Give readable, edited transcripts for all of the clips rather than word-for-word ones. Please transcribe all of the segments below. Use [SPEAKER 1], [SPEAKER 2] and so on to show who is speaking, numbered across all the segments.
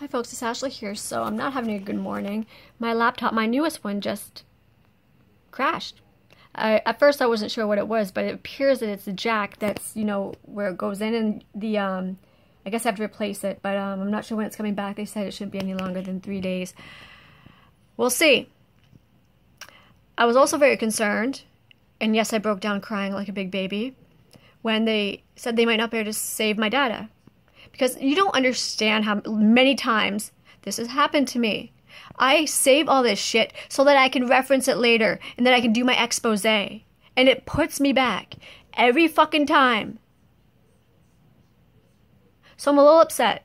[SPEAKER 1] Hi folks, it's Ashley here. So I'm not having a good morning. My laptop, my newest one, just crashed. At first I wasn't sure what it was, but it appears that it's the jack that's, you know, where it goes in, and the, I guess I have to replace it, but I'm not sure when it's coming back. They said it shouldn't be any longer than 3 days. We'll see. I was also very concerned, and yes, I broke down crying like a big baby, when they said they might not be able to save my data. Because you don't understand how many times this has happened to me. I save all this shit so that I can reference it later and that I can do my expose. And it puts me back every fucking time. So I'm a little upset.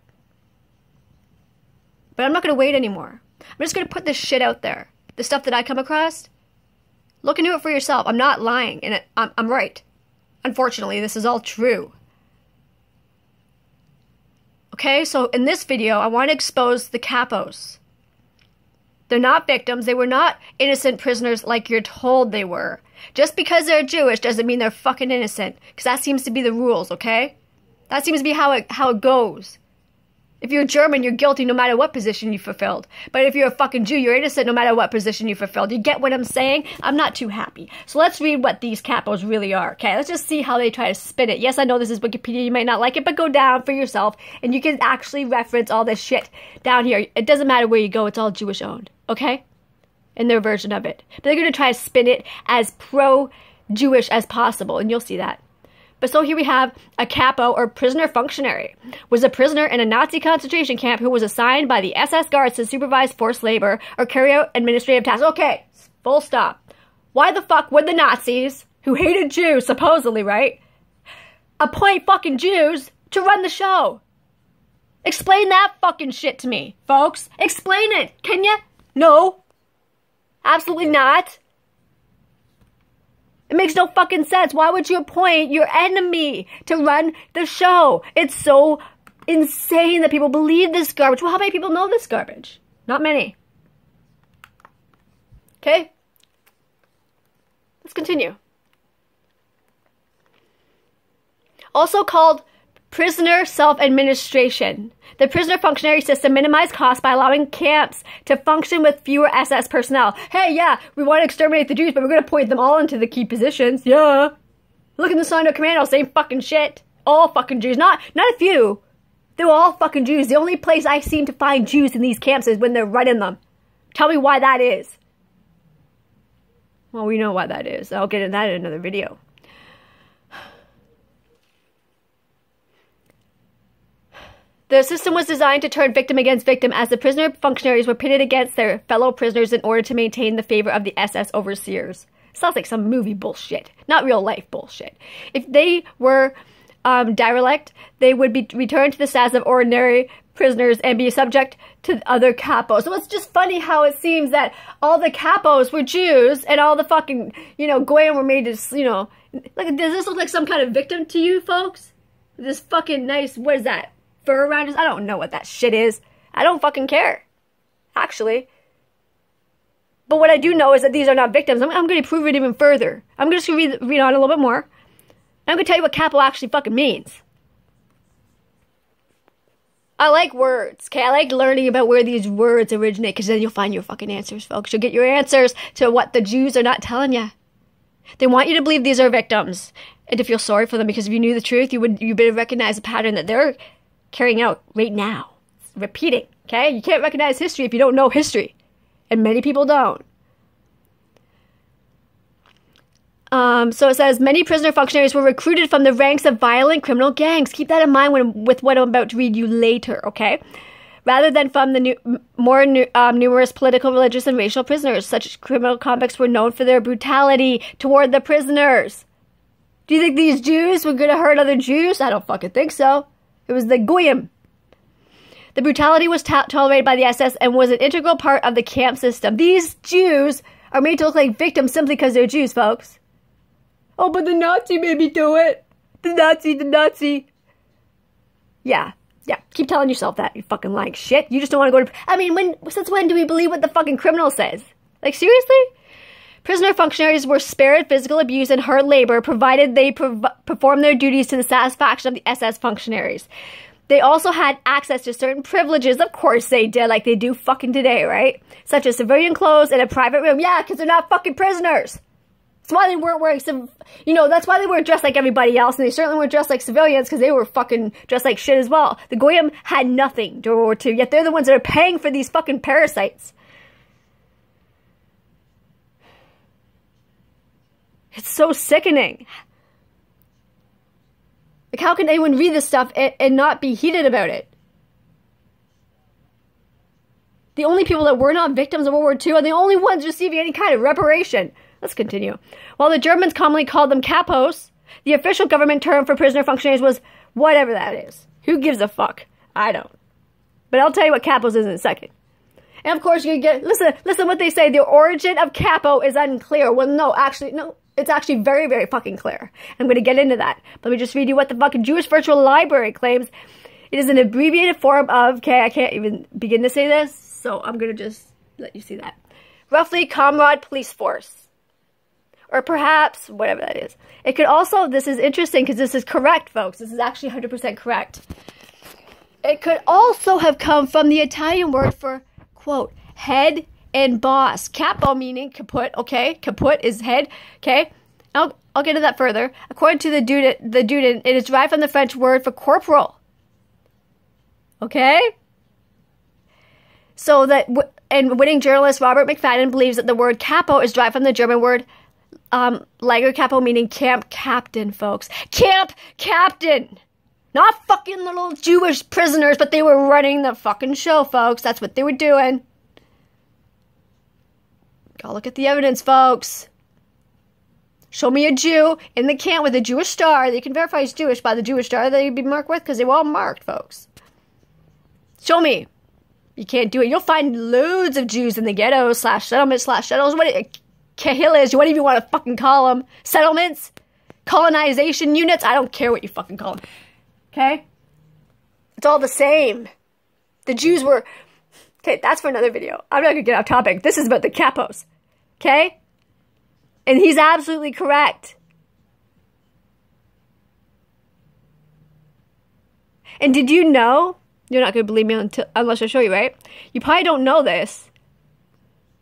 [SPEAKER 1] But I'm not going to wait anymore. I'm just going to put this shit out there. The stuff that I come across. Look into it for yourself. I'm not lying. And I'm right. Unfortunately, this is all true. Okay, so in this video, I want to expose the Kapos. They're not victims. They were not innocent prisoners like you're told they were. Just because they're Jewish doesn't mean they're fucking innocent. Because that seems to be the rules, okay? That seems to be how it goes. If you're German, you're guilty no matter what position you fulfilled. But if you're a fucking Jew, you're innocent no matter what position you fulfilled. You get what I'm saying? I'm not too happy. So let's read what these Kapos really are, okay? Let's just see how they try to spin it. Yes, I know this is Wikipedia. You might not like it, but go down for yourself. And you can actually reference all this shit down here. It doesn't matter where you go. It's all Jewish owned, okay? In their version of it. But they're going to try to spin it as pro-Jewish as possible. And you'll see that. But so here we have a capo, or prisoner functionary, was a prisoner in a Nazi concentration camp who was assigned by the SS guards to supervise forced labor or carry out administrative tasks. Okay, full stop. Why the fuck would the Nazis, who hated Jews, supposedly, right, appoint fucking Jews to run the show? Explain that fucking shit to me, folks. Explain it, can ya? No. Absolutely not. It makes no fucking sense. Why would you appoint your enemy to run the show? It's so insane that people believe this garbage. Well, how many people know this garbage? Not many. Okay? Let's continue. Also called prisoner self-administration. The prisoner functionary system minimized costs by allowing camps to function with fewer SS personnel. Hey, yeah, we want to exterminate the Jews, but we're going to point them all into the key positions. Yeah. Look in the sign of commando, same fucking shit. All fucking Jews. Not a few. They were all fucking Jews. The only place I seem to find Jews in these camps is when they're running them. Tell me why that is. Well, we know why that is. I'll get into that in another video. The system was designed to turn victim against victim, as the prisoner functionaries were pitted against their fellow prisoners in order to maintain the favor of the SS overseers. Sounds like some movie bullshit, not real life bullshit. If they were derelict, they would be returned to the status of ordinary prisoners and be subject to other Kapos. So it's just funny how it seems that all the Kapos were Jews and all the fucking, goyim were made to, like, does this look like some kind of victim to you folks? This fucking nice, what is that? Fur around us? I don't know what that shit is. I don't fucking care, actually. But what I do know is that these are not victims. I'm going to prove it even further. I'm just going to read on a little bit more. I'm going to tell you what capo actually fucking means. I like words, okay? I like learning about where these words originate, because then you'll find your fucking answers, folks. You'll get your answers to what the Jews are not telling you. They want you to believe these are victims and to feel sorry for them, because if you knew the truth, you would recognize a pattern that they're carrying out right now. It's repeating, okay? You can't recognize history if you don't know history. And many people don't. So it says, many prisoner functionaries were recruited from the ranks of violent criminal gangs. Keep that in mind with what I'm about to read you later, okay? Rather than from the numerous political, religious, and racial prisoners. Such criminal convicts were known for their brutality toward the prisoners. Do you think these Jews were going to hurt other Jews? I don't fucking think so. It was the goyim. The brutality was tolerated by the SS and was an integral part of the camp system. These Jews are made to look like victims simply because they're Jews, folks. Oh, but the Nazi made me do it. The Nazi. Yeah. Keep telling yourself that, you fucking lying shit. You just don't want to go to... I mean, since when do we believe what the fucking criminal says? Like, seriously? Prisoner functionaries were spared physical abuse and hard labor, provided they performed their duties to the satisfaction of the SS functionaries. They also had access to certain privileges. Of course they did, like they do fucking today, right? Such as civilian clothes in a private room. Yeah, because they're not fucking prisoners. That's why they weren't wearing some, that's why they weren't dressed like everybody else, and they certainly weren't dressed like civilians, because they were fucking dressed like shit as well. The goyim had nothing during World War II, yet they're the ones that are paying for these fucking parasites. It's so sickening. Like, how can anyone read this stuff and not be heated about it? The only people that were not victims of World War II are the only ones receiving any kind of reparation. Let's continue. While the Germans commonly called them Kapos, the official government term for prisoner functionaries was whatever that is. Who gives a fuck? I don't. But I'll tell you what Kapos is in a second. And of course, you get, listen what they say. The origin of capo is unclear. Well, no. It's actually very, very fucking clear. I'm going to get into that. But let me just read you what the fucking Jewish Virtual Library claims. It is an abbreviated form of, okay, I can't even begin to say this, so I'm going to just let you see that. Roughly, comrade police force. Or perhaps, whatever that is. It could also, this is interesting because this is correct, folks. This is actually 100% correct. It could also have come from the Italian word for, quote, head and boss. Capo meaning kaput, okay? Kaput is head, okay? I'll get into that further. According to the Duden, it is derived from the French word for corporal. Okay? So that, and winning journalist Robert McFadden believes that the word capo is derived from the German word Lager capo, meaning camp captain, folks. Camp captain! Not fucking little Jewish prisoners, but they were running the fucking show, folks. That's what they were doing. Go look at the evidence, folks. Show me a Jew in the camp with a Jewish star that you can verify he's Jewish by the Jewish star that he'd be marked with, because they were all marked, folks. Show me. You can't do it. You'll find loads of Jews in the ghettos / settlements / shtetls. Kehilas, whatever you want to fucking call them. Settlements. Colonization units. I don't care what you fucking call them. Okay? It's all the same. The Jews were... Okay, that's for another video. I'm not going to get off topic. This is about the Kapos. Okay? And he's absolutely correct. And did you know? You're not going to believe me unless I show you, right? You probably don't know this.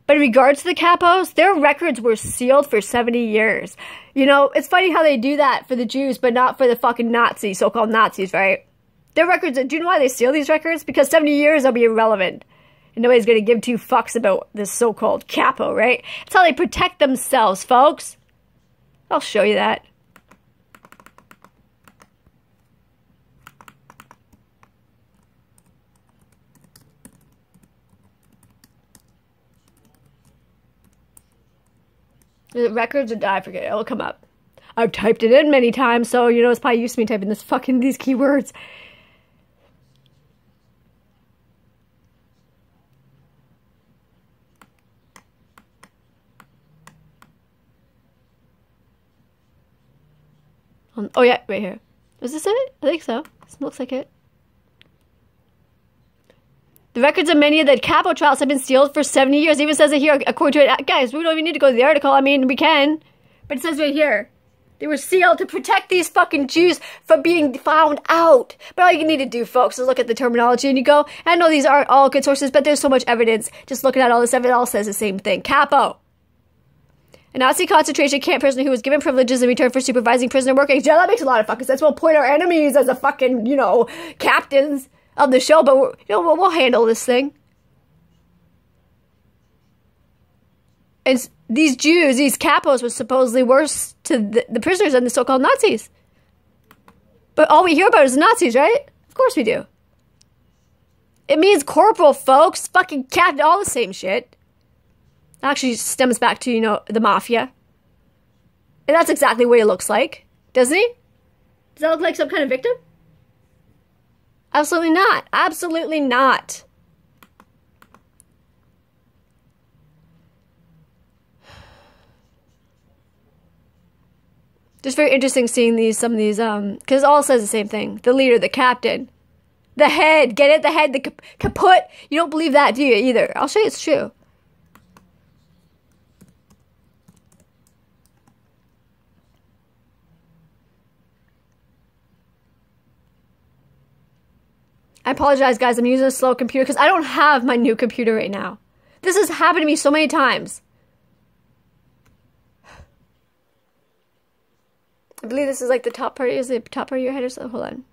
[SPEAKER 1] But in regards to the Kapos, their records were sealed for 70 years. It's funny how they do that for the Jews, but not for the fucking Nazis, so-called Nazis, right? Their records, do you know why they seal these records? Because 70 years they'll be irrelevant. And nobody's going to give two fucks about this so-called capo, right? That's how they protect themselves, folks. I'll show you that. The records or I forget it. It'll come up. I've typed it in many times, so it's probably used to me typing these keywords. Oh yeah, right here. Is this it? I think so. This looks like it. The records of many of the capo trials have been sealed for 70 years. It even says it here, according to it. Guys, we don't even need to go to the article. I mean, we can. But it says right here. They were sealed to protect these fucking Jews from being found out. But all you need to do, folks, is look at the terminology and you go, I know these aren't all good sources, but there's so much evidence. Just looking at all this evidence, it all says the same thing. Capo. A Nazi concentration camp prisoner who was given privileges in return for supervising prisoner working. Yeah, that makes a lot of fucking sense. We'll point our enemies as a fucking, captains of the show, but, we'll handle this thing. And these Jews, these capos, were supposedly worse to the prisoners than the so-called Nazis. But all we hear about is the Nazis, right? Of course we do. It means corporal, folks. Fucking captain, all the same shit. Actually stems back to, the mafia. And that's exactly what he looks like. Doesn't he? Does that look like some kind of victim? Absolutely not. Absolutely not. Just very interesting seeing some of these, because it all says the same thing. The leader, the captain, the head, get it? The head, the kaput. You don't believe that, do you, either? I'll show you it's true. I apologize, guys. I'm using a slow computer because I don't have my new computer right now. This has happened to me so many times. I believe this is like the top part. Is the top part of your head or something? Hold on.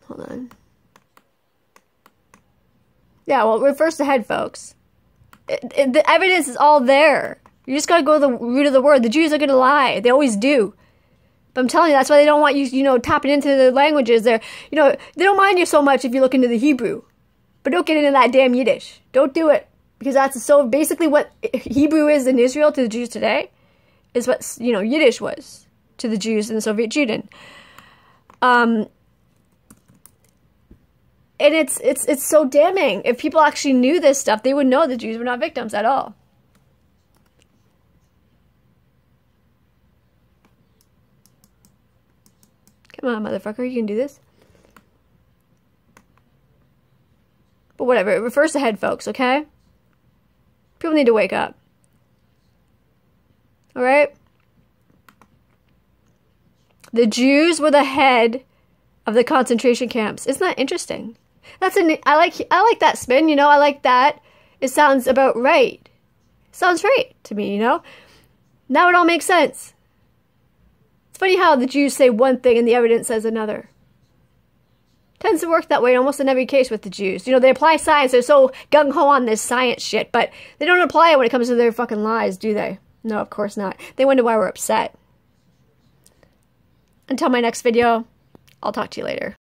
[SPEAKER 1] Hold on. Yeah, well, it refers to head, folks. The evidence is all there. You just gotta go to the root of the word. The Jews are gonna lie. They always do. But I'm telling you, that's why they don't want you, you know, tapping into the languages. They're, you know, they don't mind you so much if you look into the Hebrew. But don't get into that damn Yiddish. Don't do it. Because that's so basically what Hebrew is in Israel to the Jews today is what, you know, Yiddish was to the Jews in the Soviet Union. And it's so damning. If people actually knew this stuff, they would know the Jews were not victims at all. Come on, motherfucker, you can do this. But whatever, it refers to head, folks, okay? People need to wake up. Alright? The Jews were the head of the concentration camps. Isn't that interesting? I like that spin, you know, I like that. It sounds about right. Sounds right to me, you know? Now it all makes sense. It's funny how the Jews say one thing and the evidence says another. Tends to work that way almost in every case with the Jews. You know, they apply science. They're so gung-ho on this science shit, but they don't apply it when it comes to their fucking lies, do they? No, of course not. They wonder why we're upset. Until my next video, I'll talk to you later.